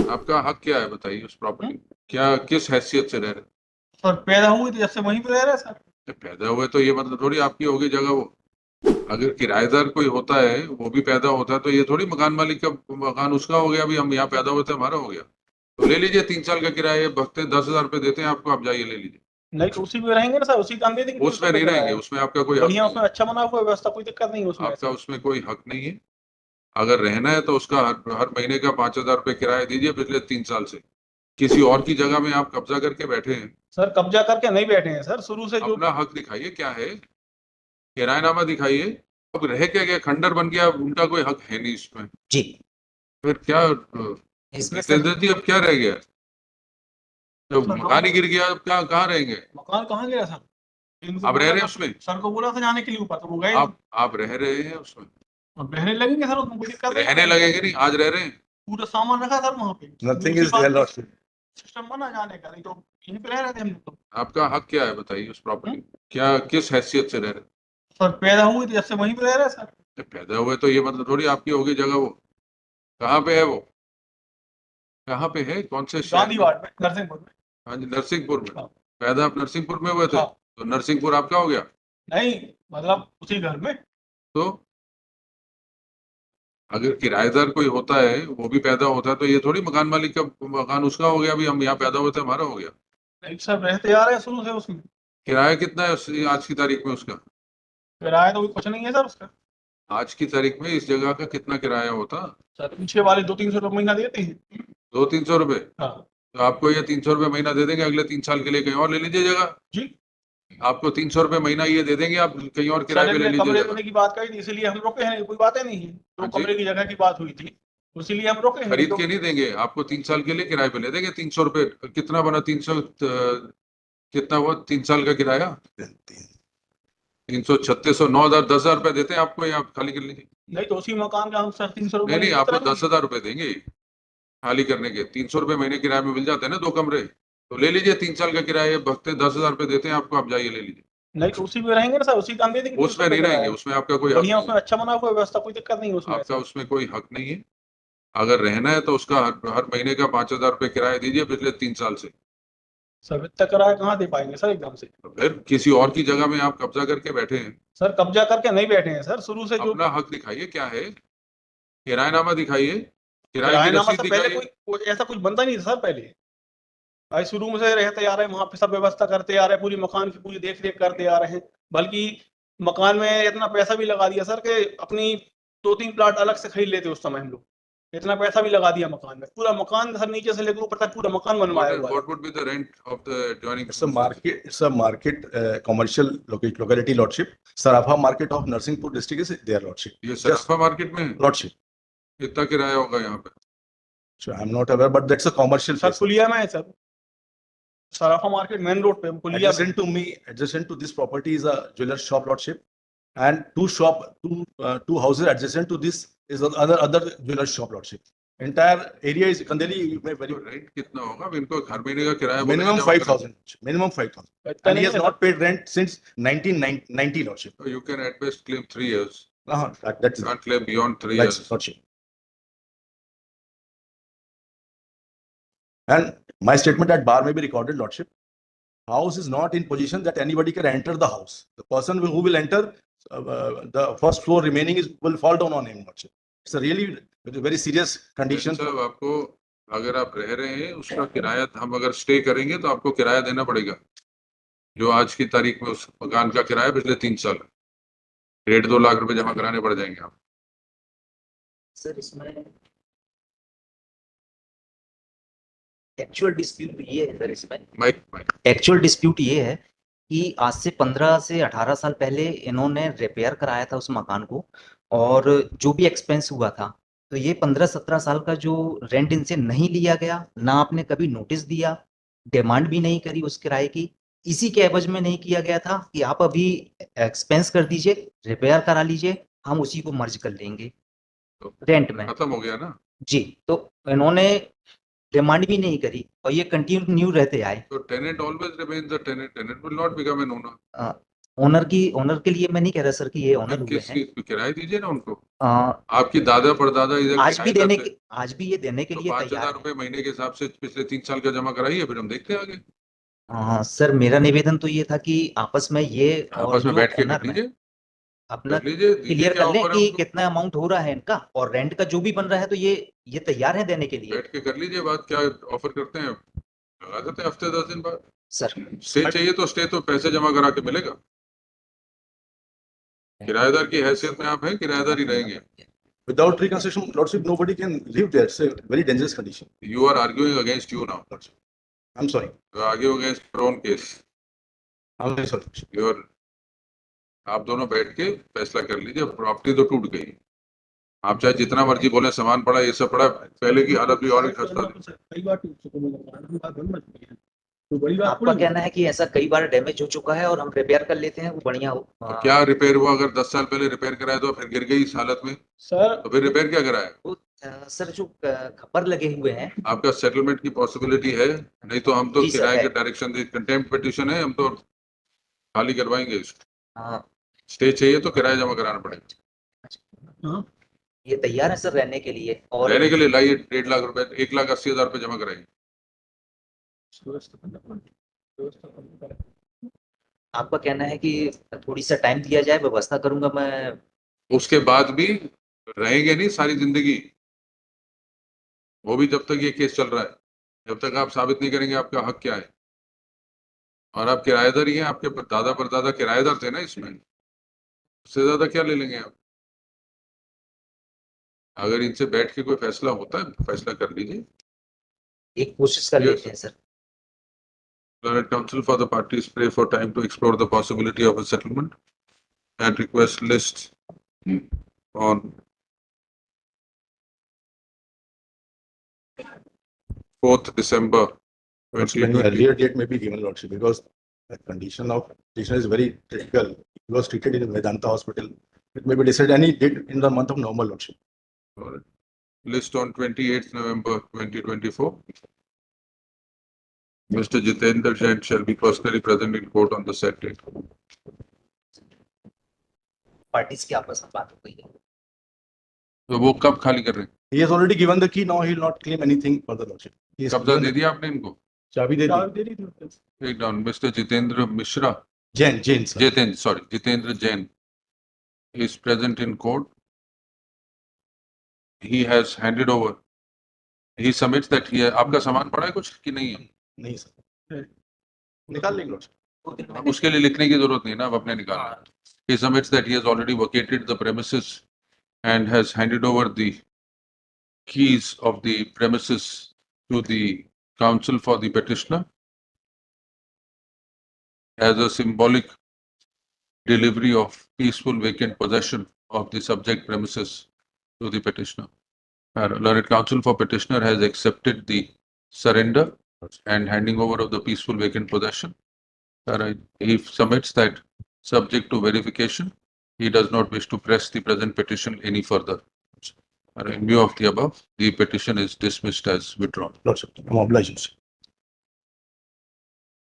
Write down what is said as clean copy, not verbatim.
आपका हक क्या है बताइए उस प्रॉपर्टी, क्या किस हैसियत से रह रहे सर पैदा हुई थी जब से वहीं पे रह रहे हैं सर। हैं? पैदा हुए तो ये मतलब थोड़ी आपकी होगी जगह वो। अगर किराएदार कोई होता है वो भी पैदा होता है तो ये थोड़ी मकान मालिक का मकान उसका हो गया, अभी हम यहाँ पैदा हुए थे हमारा हो गया। तो ले लीजिए 3 साल का किराया, भगते 10,000 रुपये देते हैं आपको, आप जाइए ले लीजिए। नहीं तो उसी में रहेंगे ना सर, उसी का हम दे देंगे 300 उसमें रुपये नहीं रहेंगे, किराया। उसमें आपका कोई हक बढ़िया नहीं उसमें है। अच्छा बना हुआ व्यवस्था, कोई दिक्कत नहीं है उसमें आपका ऐसे। उसमें कोई हक नहीं है। अगर रहना है तो उसका हर महीने का 5,000 रुपये किराया दीजिए पिछले 3 साल से। किसी और की जगह में आप कब्जा करके बैठे हैं। सर कब्जा करके नहीं बैठे हैं सर, शुरू से जो अपना हक दिखाइए क्या है, किरायनामा दिखाइए। अब रह क्या गया, खंडर बन गया, उनका कोई हक है नहीं इसमें। जी। फिर क्या इसमें सर बेइज्जती अब क्या रह गया? जब सर मकान ही गिर गया अब क्या, कहाँ रहेंगे? मकान कहाँ गया सर? इनको आप रह बोला रहे हैं था, उसमें? सर को बोला था जाने के लिए ऊपर तो वो गए नहीं। आप रह रहे हैं उसमें? और बहने लगेंगे सर, उसमें कोई दिक्कत नहीं रहने है। लगेंगे नहीं, आज रह रहे हैं। पूरा सामान रखा सर वहाँ पे। Nothing is there, Lordship. System बना जाने का, नहीं तो यहीं पे रह रहे थे हम लोग तो। आपका हक क्या है बताइए उस प्रॉपर्टी, क्या किस हैसियत से रह रहे सर पैदा हुई थी जब से वहीं पे रह रहे हैं सर। हैं? पैदा हुए तो ये मतलब थोड़ी आपकी होगी जगह वो। कहाँ पे है वो, कहाँ पे है, कौन से शहर गांधी में? वार्ड में, नरसिंहपुर में। हाँ जी, नरसिंहपुर में। हाँ। पैदा आप नरसिंहपुर में हुए थे? हाँ। तो नरसिंहपुर आपका हो गया? नहीं मतलब उसी घर में। तो अगर किराएदार कोई होता है वो भी पैदा होता है तो ये थोड़ी मकान मालिक का मकान उसका हो गया, अभी हम यहाँ पैदा हुए थे हमारा हो गया। नहीं सर रहते आ रहे हैं शुरू से उसमें। किराया कितना है आज की तारीख में उसका? किराया तो कुछ नहीं है सर उसका। आज की तारीख में इस जगह का कितना किराया होता? सर पीछे वाले 200-300 रुपये महीना देते हैं। 200-300 रुपए? हाँ तो आपको ये 300 रुपये महीना दे देंगे, अगले 3 साल के लिए कहीं और ले लीजिए जगह। जी। आपको 300 रुपये महीना ये दे देंगे, आप कहीं और किराए सर पे ले ने लीजिए कमरे जगह। लेने की बात कही थी, इसीलिए हम रुके हैं, कोई बातें नहीं है। हाँ दो जी। कमरे की जगह की बात हुई थी, इसीलिए हम रुके हैं। खरीद के नहीं देंगे आपको, 3 साल के लिए किराए पे ले देंगे। 300 रुपये कितना बना, 300 कितना हुआ 3 साल का किराया? 336, 9,000, 10,000 रुपये देते हैं आपको, या आप खाली कर लीजिए। नहीं तो उसी मकान का हम सर 300 नहीं नहीं, रुपये आपको 10,000 रुपये देंगे खाली करने के। 300 रुपये महीने किराए में मिल जाते हैं ना 2 कमरे। तो ले लीजिए 3 साल का किराया, भगते 10,000 रुपये देते हैं आपको, आप जाइए ले लीजिए। नहीं तो उसी में रहेंगे ना सर, उसी का हम दे देंगे 300 उसमें नहीं रुपये रहेंगे, किराया। उसमें आपका कोई हक बढ़िया नहीं उसमें है। अच्छा बना हुआ व्यवस्था, कोई दिक्कत नहीं है उसमें आपका ऐसे। उसमें कोई हक नहीं है। अगर रहना है तो उसका हर महीने का 5,000 रुपये किराया दीजिए पिछले 3 साल से। सर इतना किराया कहाँ दे पाएंगे सर एकदम से? तो फिर किसी और की जगह में आप कब्जा करके बैठे हैं। सर कब्जा करके नहीं बैठे हैं सर, शुरू से जो अपना हक दिखाइए क्या है, किरायनामा दिखाइए, किराए की किरायनामा रसीद से पहले दिखाइए। कोई ऐसा कुछ बनता नहीं था सर पहले। भाई शुरू में से रहते आ रहे हैं वहां पे, सब व्यवस्था करते आ रहे हैं, पूरी मकान की पूरी देख रेख करते आ रहे हैं। बल्कि मकान में इतना पैसा भी लगा दिया सर कि अपनी 2-3 प्लाट अलग से खरीद लेते उस समय हम लोग। इतना पैसा भी लगा दिया मकान में, पूरा मकान सर नीचे से लेकर ऊपर तक पूरा मकान बनवाया हुआ है। What would be the rent of the adjoining? It's a market, commercial locality, Lordship. Sarafa market of Narsinghpur district is there, Lordship. ये सराफा मार्केट में है? Lordship. कितना किराया होगा यहाँ पे? So I'm not aware, but that's a commercial sir place. पुलिया में है सर, सराफा मार्केट मेन रोड पे पुलिया में। Adjacent to this property is a jeweler shop, Lordship, and two houses adjacent to this is other jeweler shop, Lordship. Entire area is Kandeli very rent कितना होगा? अब इनको हर महीने का किराया minimum बोलेंगे जमा करें। 5,000. Minimum 5,000. इतना And he नहीं has है not paid rent since 1990, Lordship. So you can at best claim 3 years. That's Can't claim beyond 3 That's years. Lordship. And my statement at bar may be recorded, Lordship. House is not in position that anybody can enter the house. The person who will enter, the first floor remaining will fall down on him, Lordship. It's a really very serious condition. साहब आपको, अगर आप रह रहे हैं उसका किराया, हम अगर स्टे करेंगे तो आपको किराया देना पड़ेगा, जो आज की तारीख में उस मकान का किराया पिछले 3 साल 1.5-2 लाख रुपए जमा कराने पड़ जाएंगे आप। सर इसमें एक्चुअल डिस्प्यूट ये है सर, इसमें एक्चुअल डिस्प्यूट ये है कि आज से 15 से 18 साल पहले इन्होंने रिपेयर कराया था उस मकान को, और जो भी एक्सपेंस हुआ था, तो ये 15-17 साल का जो रेंट इनसे नहीं लिया गया, ना आपने कभी नोटिस दिया, डिमांड भी नहीं करी उस किराए की। इसी के एवज में नहीं किया गया था कि आप अभी एक्सपेंस कर दीजिए, रिपेयर करा लीजिए, हम उसी को मर्ज कर लेंगे रेंट में। खत्म हो गया ना जी, तो इन्होंने डिमांड भी नहीं करी और ये कंटिन्यू रहते आए। तो tenant always remains the tenant, tenant will not become an owner. Owner के लिए मैं नहीं कह रहा सर कि ये ओनर हुए हैं। किसकी किराए दीजिए ना उनको। अ, आपकी दादा परदादा इधर आज भी किराएदार थे, आज भी ये देने के तो लिए 5,000 तैयार है। रुपए महीने के हिसाब से पिछले 3 साल का जमा कराइए, फिर हम देखते हैं आगे। सर मेरा निवेदन तो ये था कि आपस में ये और आपस में जो बैठ के ओनर कर में लीजिए, अपना कर लीजिए, दीजिए क्लियर क्या कर लें ऑफर है कि उनको। कितना अमाउंट हो रहा है इनका, और रेंट का जो भी बन रहा है तो ये तैयार है देने के लिए। बैठ के कर लीजिए बात, क्या ऑफर करते हैं, लगा देते हैं हफ्ते 10 दिन बाद। सर स्टे चाहिए तो स्टे तो पैसे जमा करा के मिलेगा। किराएदार की हैसियत में आप हैं, किराएदार ही रहेंगे। Without reconstruction, Lordship, nobody can live there. It's a very dangerous condition. You are arguing against you now. Lordship. I'm sorry. You are arguing against your own case. I'm very sorry. Lordship. You are, आप दोनों बैठ के फैसला कर लीजिए, property तो टूट गई। आप चाहे जितना मर्जी बोले सामान पड़ा, ये सब पड़ा, पहले की हालत भी और खस्ता थी। कई बार टूट चुके हैं मकान, की बात बन चुकी है, तो बड़ी बात आपका थोड़ी कहना है कि ऐसा कई बार डैमेज हो चुका है और हम रिपेयर कर लेते हैं, वो बढ़िया हो। तो क्या रिपेयर हुआ? अगर 10 साल पहले रिपेयर कराया तो फिर गिर गई इस हालत में, सर। तो फिर रिपेयर क्या कराया? सर जो खपर लगे हुए हैं, आपका सेटलमेंट की पॉसिबिलिटी है? नहीं तो हम तो जी सर, किराए है। के डायरेक्शन दे, कंटेम्प्ट पिटीशन है, हम तो खाली करवाएंगे इसको। हाँ, स्टे चाहिए तो किराया जमा कराना पड़ेगा। हाँ, ये तैयार है सर रहने के लिए। और रहने के लिए लाइए 1.5 लाख रुपए, 1,80,000 रुपए जमा कराइए। आपका कहना है कि थोड़ी सा टाइम दिया जाए, व्यवस्था करूंगा मैं। उसके बाद भी रहेंगे नहीं सारी जिंदगी, वो भी जब तक ये केस चल रहा है, जब तक आप साबित नहीं करेंगे आपका हक क्या है। और आप किराएदार ही हैं, आपके दादा परदादा किराएदार थे ना इसमें, उससे ज्यादा क्या ले लेंगे आप। अगर इनसे बैठ के कोई फैसला होता है, फैसला कर लीजिए। एक कोशिश कर Yes, लेते हैं sir. Learned counsel for the parties pray for time to explore the possibility of a settlement and request list on 4th December Lordship, an 2020. earlier date may be given, Lordship, because the condition of petitioner is very critical. He was treated in Vedanta Hospital. It may be decided any date in the month of November, Lordship. List on 28th November 2024. Mr. Jitendra Jain shall be personally present in court on the said date. Parties की आपस में बात हो गई है। तो वो कब खाली कर रहे हैं? He has already given the key. Now he will not claim anything further, Lordship. He has कब्जा given दे the- दिया आपने इनको? चाबी दे दी। चाबी दे दी थी। Take down. Mr. Jitendra Mishra, Jain, sir. Jitendra Jain is present in court. He has handed over. He submits that he आपका सामान पड़ा है कुछ कि नहीं है? नहीं सर, निकाल लेंगे Lordship. अब उसके लिए लिखने की जरूरत नहीं ना, अब अपने निकालना। He submits that he has already vacated the premises and has handed over the keys of the premises to the counsel for the petitioner as a symbolic delivery of peaceful vacant possession of the subject premises to the petitioner. Learned counsel for petitioner has accepted the surrender and handing over of the peaceful vacant possession. He submits that subject to verification, he does not wish to press the present petition any further. In view of the above, the petition is dismissed as withdrawn. Lordship, I'm obliged.